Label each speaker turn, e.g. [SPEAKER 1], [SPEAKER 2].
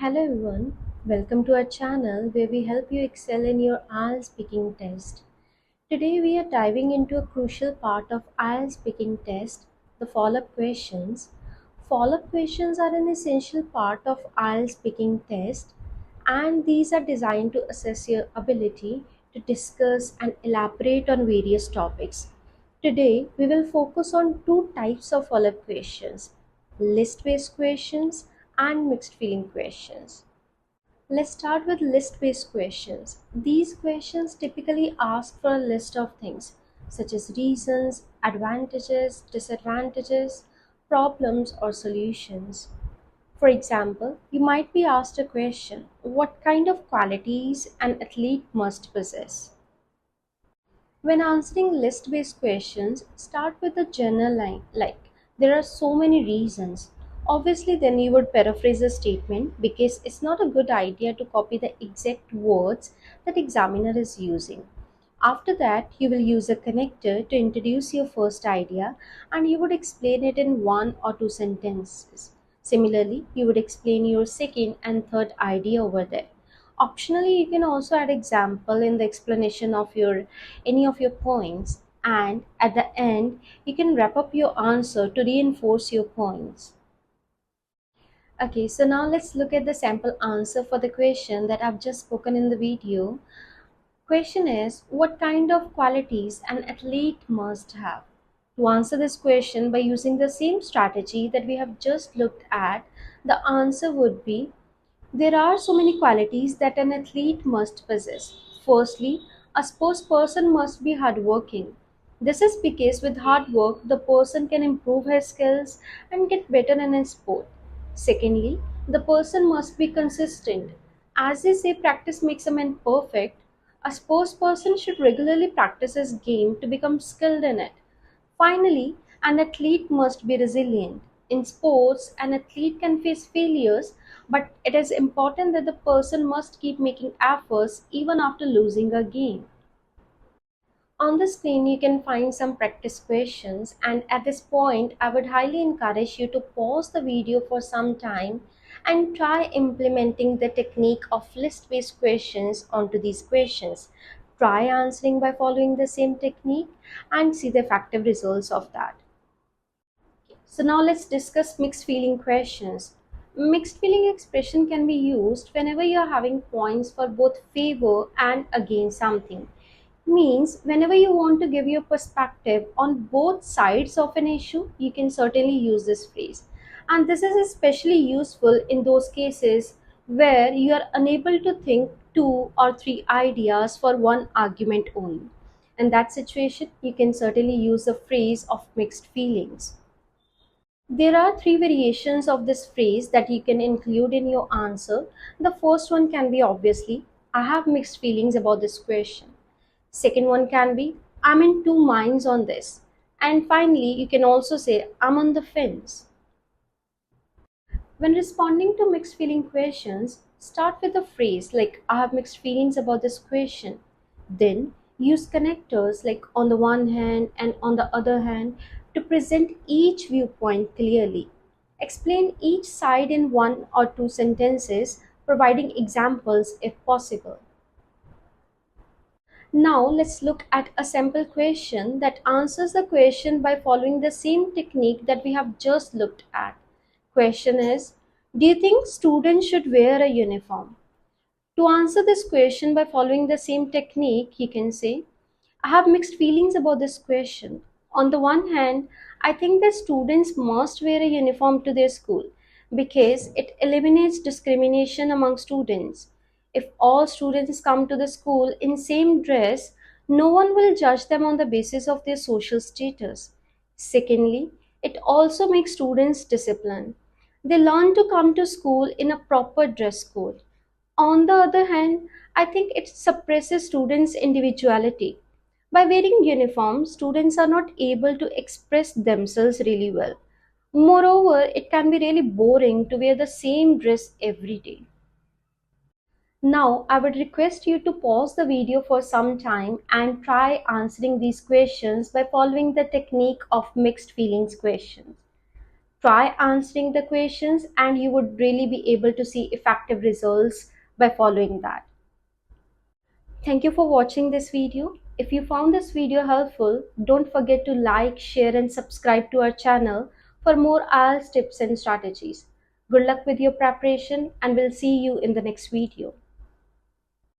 [SPEAKER 1] Hello everyone, welcome to our channel where we help you excel in your IELTS speaking test. Today we are diving into a crucial part of IELTS speaking test, the follow-up questions. Follow-up questions are an essential part of IELTS speaking test, and these are designed to assess your ability to discuss and elaborate on various topics. Today we will focus on two types of follow-up questions, list-based questions and mixed feeling questions. Let's start with list-based questions. These questions typically ask for a list of things such as reasons, advantages, disadvantages, problems, or solutions. For example, you might be asked a question, what kind of qualities an athlete must possess? When answering list-based questions, start with a general line like, there are so many reasons. Obviously, then you would paraphrase the statement because it's not a good idea to copy the exact words that examiner is using. After that, you will use a connector to introduce your first idea and you would explain it in one or two sentences. Similarly, you would explain your second and third idea over there. Optionally, you can also add example in the explanation of your any of your points, and at the end you can wrap up your answer to reinforce your points. Okay, so now let's look at the sample answer for the question that I've just spoken in the video. Question is, what kind of qualities an athlete must have? To answer this question by using the same strategy that we have just looked at, the answer would be, there are so many qualities that an athlete must possess. Firstly, a sports person must be hardworking. This is because with hard work, the person can improve his skills and get better in his sport. Secondly, the person must be consistent. As they say, practice makes a man perfect. A sports person should regularly practice his game to become skilled in it. Finally, an athlete must be resilient. In sports, an athlete can face failures, but it is important that the person must keep making efforts even after losing a game. On the screen, you can find some practice questions, and at this point, I would highly encourage you to pause the video for some time and try implementing the technique of list-based questions onto these questions. Try answering by following the same technique and see the effective results of that. So now let's discuss mixed feeling questions. Mixed feeling expression can be used whenever you are having points for both favor and against something. Means whenever you want to give your perspective on both sides of an issue, you can certainly use this phrase. And this is especially useful in those cases where you are unable to think two or three ideas for one argument only. In that situation, you can certainly use the phrase of mixed feelings. There are three variations of this phrase that you can include in your answer. The first one can be obviously, I have mixed feelings about this question. Second one can be, I'm in two minds on this. And finally, you can also say, I'm on the fence. When responding to mixed feeling questions, start with a phrase like, I have mixed feelings about this question. Then use connectors like on the one hand and on the other hand to present each viewpoint clearly. Explain each side in one or two sentences, providing examples if possible. Now let's look at a sample question that answers the question by following the same technique that we have just looked at. Question is, do you think students should wear a uniform? To answer this question by following the same technique, you can say, I have mixed feelings about this question. On the one hand, I think that students must wear a uniform to their school because it eliminates discrimination among students. If all students come to the school in same dress, no one will judge them on the basis of their social status. Secondly, it also makes students disciplined. They learn to come to school in a proper dress code. On the other hand, I think it suppresses students' individuality. By wearing uniforms, students are not able to express themselves really well. Moreover, it can be really boring to wear the same dress every day. Now, I would request you to pause the video for some time and try answering these questions by following the technique of mixed feelings questions. Try answering the questions and you would really be able to see effective results by following that. Thank you for watching this video. If you found this video helpful, don't forget to like, share and subscribe to our channel for more IELTS tips and strategies. Good luck with your preparation and we'll see you in the next video.